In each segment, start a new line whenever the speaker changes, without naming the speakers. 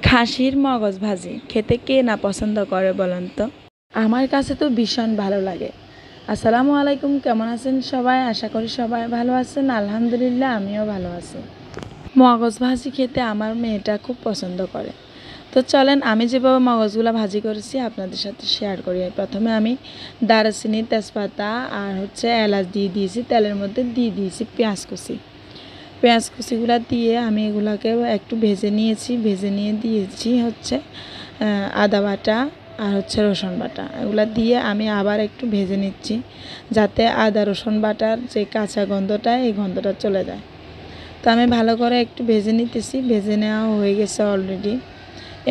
খাসির মগজ ভাজি খেতে কে না পছন্দ করে বলেন তো? আমার কাছে তো ভীষণ ভালো লাগে। আসসালামু আলাইকুম, কেমন আছেন সবাই? আশা করি সবাই ভালো আছেন। আলহামদুলিল্লাহ, আমিও ভালো আছি। মগজ ভাজি খেতে আমার মেয়েটা খুব পছন্দ করে। তো চলেন আমি যেভাবে মগজগুলো ভাজি করেছি আপনাদের সাথে শেয়ার করি। প্রথমে আমি দারুচিনি, তেজপাতা আর এলাচ দিয়ে দিয়েছি, তেলের মধ্যে দিয়ে দিয়েছি পেঁয়াজ কুচিগুলো দিয়ে আমি এগুলাকে একটু ভেজে নিয়েছি। ভেজে নিয়ে দিয়েছি আদা বাটা আর রসুন বাটা। এগুলা দিয়ে আমি আবার একটু ভেজে নিচ্ছি, যাতে আদা রসুন বাটার যে কাঁচা গন্ধটা, এই গন্ধটা চলে যায়। তো আমি ভালো করে একটু ভেজে নিতেছি। ভেজে নেওয়া হয়ে গেছে অলরেডি।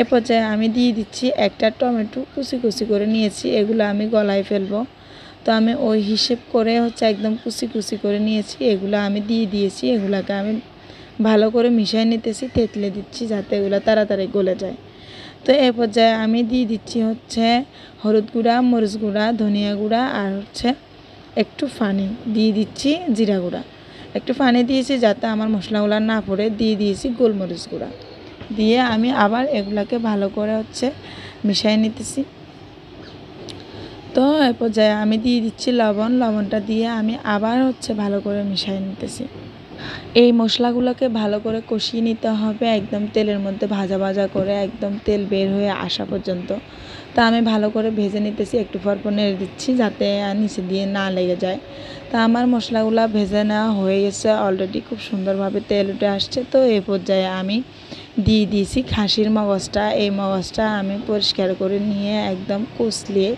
এ পর্যায়ে আমি দিয়ে দিচ্ছি একটা টমেটো কুচি কুচি করে নিয়েছি, এগুলো আমি গলায় ফেলবো। তো আমি ওই হিসেব করে একদম কুচি কুচি করে নিয়েছি, এগুলো আমি দিয়ে দিয়েছি। এগুলাকে আমি ভালো করে মিশিয়ে নিতেছি, থেতলে দিচ্ছি যাতে এগুলো তাড়াতাড়ি গলে যায়। তো এ পর্যায়ে আমি দিয়ে দিচ্ছি হলুদ গুঁড়া, মরিচ গুঁড়া, ধনিয়া গুঁড়া আর একটু পানি দিয়ে দিচ্ছি, জিরা গুঁড়া। একটু পানি দিয়েছি যাতে আমার মশলাগুলো না পড়ে। দিয়ে দিয়েছি গোলমরিচ গুঁড়া। দিয়ে আমি আবার এগুলাকে ভালো করে মিশিয়ে নিতেছি। তো এ পর্যায়ে আমি দিয়ে দিচ্ছি লবণটা দিয়ে আমি আবার ভালো করে মিশিয়ে নিতেছি। এই মশলাগুলোকে ভালো করে কষিয়ে নিতে হবে, একদম তেলের মধ্যে ভাজা ভাজা করে, একদম তেল বের হয়ে আসা পর্যন্ত। তো আমি ভালো করে ভেজে নিতেছি, একটু পরপর নেড়ে দিচ্ছি যাতে নিচে দিয়ে না লেগে যায়। তা আমার মশলাগুলো ভেজে নেওয়া হয়ে গেছে অলরেডি, খুব সুন্দরভাবে তেল উঠে আসছে। তো এই পর্যায়ে আমি দিয়ে দিয়েছি খাসির মগজটা। এই মগজটা আমি পরিষ্কার করে নিয়ে একদম কষলিয়ে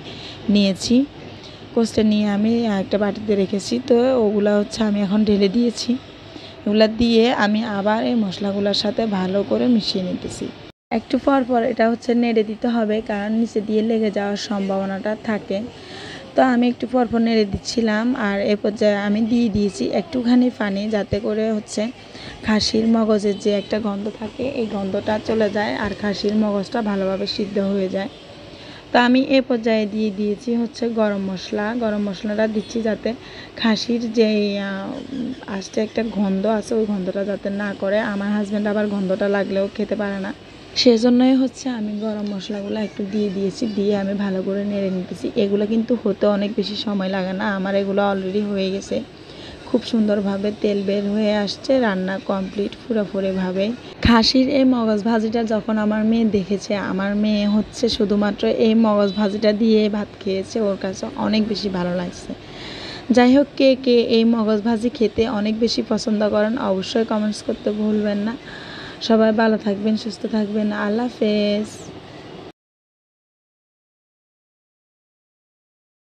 নিয়েছি। কষলে নিয়ে আমি একটা বাটিতে রেখেছি। তো ওগুলো আমি এখন ঢেলে দিয়েছি। এগুলো দিয়ে আমি আবার এই মশলাগুলোর সাথে ভালো করে মিশিয়ে নিতেছি। একটু পর পর এটা নেড়ে দিতে হবে, কারণ নিচে দিয়ে লেগে যাওয়ার সম্ভাবনাটা থাকে। তো আমি একটু পর পর নেড়ে দিচ্ছিলাম। আর এ পর্যায়ে আমি দিয়ে দিয়েছি একটুখানি পানি, যাতে করে খাসির মগজের যে একটা গন্ধ থাকে, এই গন্ধটা চলে যায় আর খাসির মগজটা ভালোভাবে সিদ্ধ হয়ে যায়। তো আমি এ পর্যায়ে দিয়ে দিয়েছি গরম মশলাটা দিচ্ছি যাতে খাসির যে আস্তে একটা গন্ধ আছে, ওই গন্ধটা যাতে না করে। আমার হাজব্যান্ড আবার গন্ধটা লাগলেও খেতে পারে না, সেজন্যই আমি গরম মশলাগুলো একটু দিয়ে দিয়েছি। দিয়ে আমি ভালো করে নেড়ে নিতেছি। এগুলো কিন্তু হতে অনেক বেশি সময় লাগে না, আমার এগুলো অলরেডি হয়ে গেছে। খুব সুন্দরভাবে তেল বের হয়ে আসছে, রান্না কমপ্লিট পুরোপুরিভাবে। খাসির এই মগজ ভাজিটা যখন আমার মেয়ে দেখেছে, আমার মেয়ে শুধুমাত্র এই মগজ ভাজিটা দিয়ে ভাত খেয়েছে, ওর কাছে অনেক বেশি ভালো লাগছে। যাই হোক, কে কে এই মগজ ভাজি খেতে অনেক বেশি পছন্দ করেন অবশ্যই কমেন্টস করতে ভুলবেন না। সবাই ভালো থাকবেন, সুস্থ থাকবেন। আল্লাহ হাফেজ।